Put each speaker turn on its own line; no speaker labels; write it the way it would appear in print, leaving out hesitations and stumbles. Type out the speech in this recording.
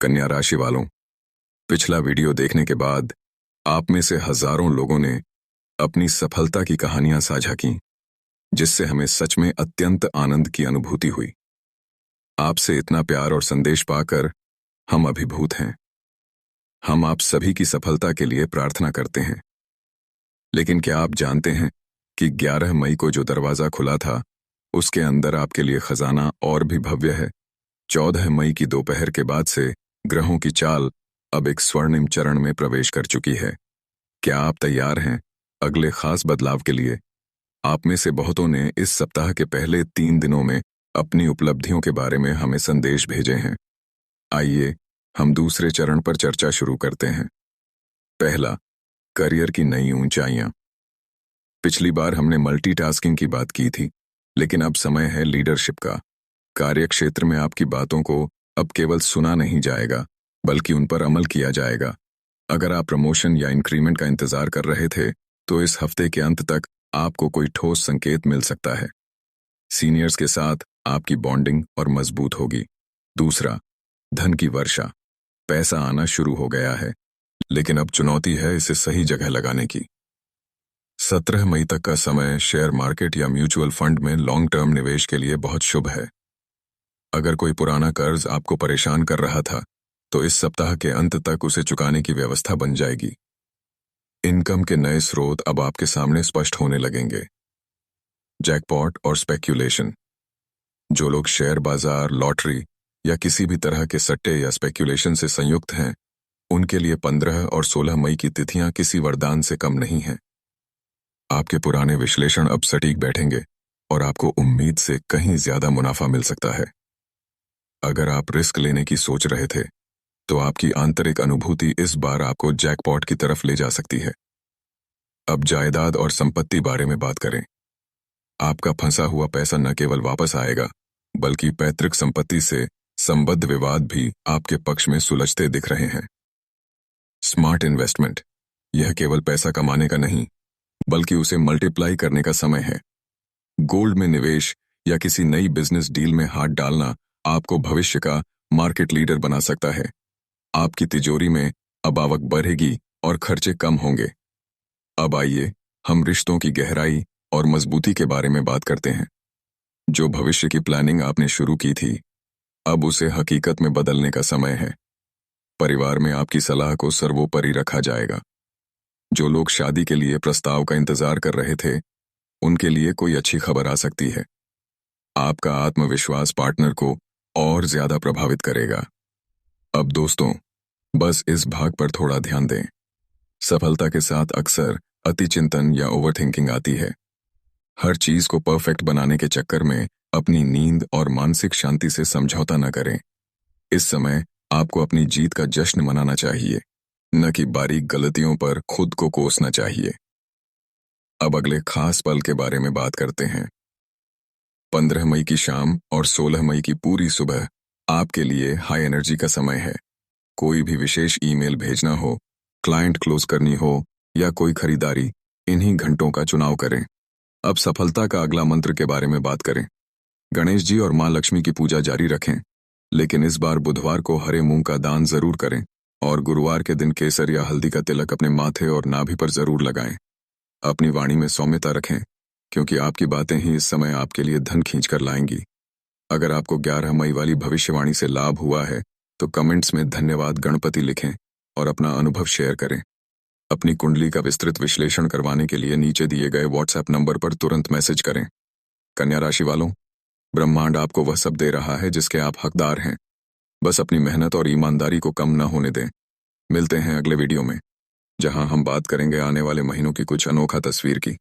कन्या राशि वालों, पिछला वीडियो देखने के बाद आप में से हजारों लोगों ने अपनी सफलता की कहानियां साझा की, जिससे हमें सच में अत्यंत आनंद की अनुभूति हुई। आपसे इतना प्यार और संदेश पाकर हम अभिभूत हैं। हम आप सभी की सफलता के लिए प्रार्थना करते हैं। लेकिन क्या आप जानते हैं कि 11 मई को जो दरवाजा खुला था, उसके अंदर आपके लिए खजाना और भी भव्य है। 14 मई की दोपहर के बाद से ग्रहों की चाल अब एक स्वर्णिम चरण में प्रवेश कर चुकी है। क्या आप तैयार हैं अगले खास बदलाव के लिए? आप में से बहुतों ने इस सप्ताह के पहले 3 दिनों में अपनी उपलब्धियों के बारे में हमें संदेश भेजे हैं। आइए हम दूसरे चरण पर चर्चा शुरू करते हैं। पहला, करियर की नई ऊंचाइयां। पिछली बार हमने मल्टीटास्किंग की बात की थी, लेकिन अब समय है लीडरशिप का। कार्यक्षेत्र में आपकी बातों को अब केवल सुना नहीं जाएगा, बल्कि उन पर अमल किया जाएगा। अगर आप प्रमोशन या इंक्रीमेंट का इंतजार कर रहे थे, तो इस हफ्ते के अंत तक आपको कोई ठोस संकेत मिल सकता है। सीनियर्स के साथ आपकी बॉन्डिंग और मजबूत होगी। दूसरा, धन की वर्षा। पैसा आना शुरू हो गया है, लेकिन अब चुनौती है इसे सही जगह लगाने की। 17 मई तक का समय शेयर मार्केट या म्यूचुअल फंड में लॉन्ग टर्म निवेश के लिए बहुत शुभ है। अगर कोई पुराना कर्ज आपको परेशान कर रहा था, तो इस सप्ताह के अंत तक उसे चुकाने की व्यवस्था बन जाएगी। इनकम के नए स्रोत अब आपके सामने स्पष्ट होने लगेंगे। जैकपॉट और स्पेक्यूलेशन। जो लोग शेयर बाजार, लॉटरी या किसी भी तरह के सट्टे या स्पेक्यूलेशन से संयुक्त हैं, उनके लिए 15 और 16 मई की तिथियां किसी वरदान से कम नहीं हैं। आपके पुराने विश्लेषण अब सटीक बैठेंगे और आपको उम्मीद से कहीं ज्यादा मुनाफा मिल सकता है। अगर आप रिस्क लेने की सोच रहे थे, तो आपकी आंतरिक अनुभूति इस बार आपको जैकपॉट की तरफ ले जा सकती है। अब जायदाद और संपत्ति बारे में बात करें। आपका फंसा हुआ पैसा न केवल वापस आएगा, बल्कि पैतृक संपत्ति से संबद्ध विवाद भी आपके पक्ष में सुलझते दिख रहे हैं। Smart investment. यह केवल पैसा कमाने का नहीं, बल्कि उसे मल्टीप्लाई करने का समय है। गोल्ड में निवेश या किसी नई बिजनेस डील में हाथ डालना आपको भविष्य का मार्केट लीडर बना सकता है। आपकी तिजोरी में अब आवक बढ़ेगी और खर्चे कम होंगे। अब आइए हम रिश्तों की गहराई और मजबूती के बारे में बात करते हैं। जो भविष्य की प्लानिंग आपने शुरू की थी, अब उसे हकीकत में बदलने का समय है। परिवार में आपकी सलाह को सर्वोपरि रखा जाएगा। जो लोग शादी के लिए प्रस्ताव का इंतजार कर रहे थे, उनके लिए कोई अच्छी खबर आ सकती है। आपका आत्मविश्वास पार्टनर को और ज्यादा प्रभावित करेगा। अब दोस्तों, बस इस भाग पर थोड़ा ध्यान दें। सफलता के साथ अक्सर अतिचिंतन या ओवरथिंकिंग आती है। हर चीज को परफेक्ट बनाने के चक्कर में अपनी नींद और मानसिक शांति से समझौता न करें। इस समय आपको अपनी जीत का जश्न मनाना चाहिए, न कि बारीक गलतियों पर खुद को कोसना चाहिए। अब अगले खास पल के बारे में बात करते हैं। 15 मई की शाम और 16 मई की पूरी सुबह आपके लिए हाई एनर्जी का समय है। कोई भी विशेष ईमेल भेजना हो, क्लाइंट क्लोज करनी हो या कोई खरीदारी, इन्हीं घंटों का चुनाव करें। अब सफलता का अगला मंत्र के बारे में बात करें। गणेश जी और मां लक्ष्मी की पूजा जारी रखें, लेकिन इस बार बुधवार को हरे मूंग का दान जरूर करें और गुरुवार के दिन केसर या हल्दी का तिलक अपने माथे और नाभि पर जरूर लगाएं। अपनी वाणी में सौम्यता रखें, क्योंकि आपकी बातें ही इस समय आपके लिए धन खींच कर लाएंगी। अगर आपको 11 मई वाली भविष्यवाणी से लाभ हुआ है, तो कमेंट्स में धन्यवाद गणपति लिखें और अपना अनुभव शेयर करें। अपनी कुंडली का विस्तृत विश्लेषण करवाने के लिए नीचे दिए गए व्हाट्सएप नंबर पर तुरंत मैसेज करें। कन्या राशि वालों, ब्रह्मांड आपको वह सब दे रहा है जिसके आप हकदार हैं। बस अपनी मेहनत और ईमानदारी को कम न होने दें। मिलते हैं अगले वीडियो में, जहां हम बात करेंगे आने वाले महीनों की कुछ अनोखा तस्वीर की।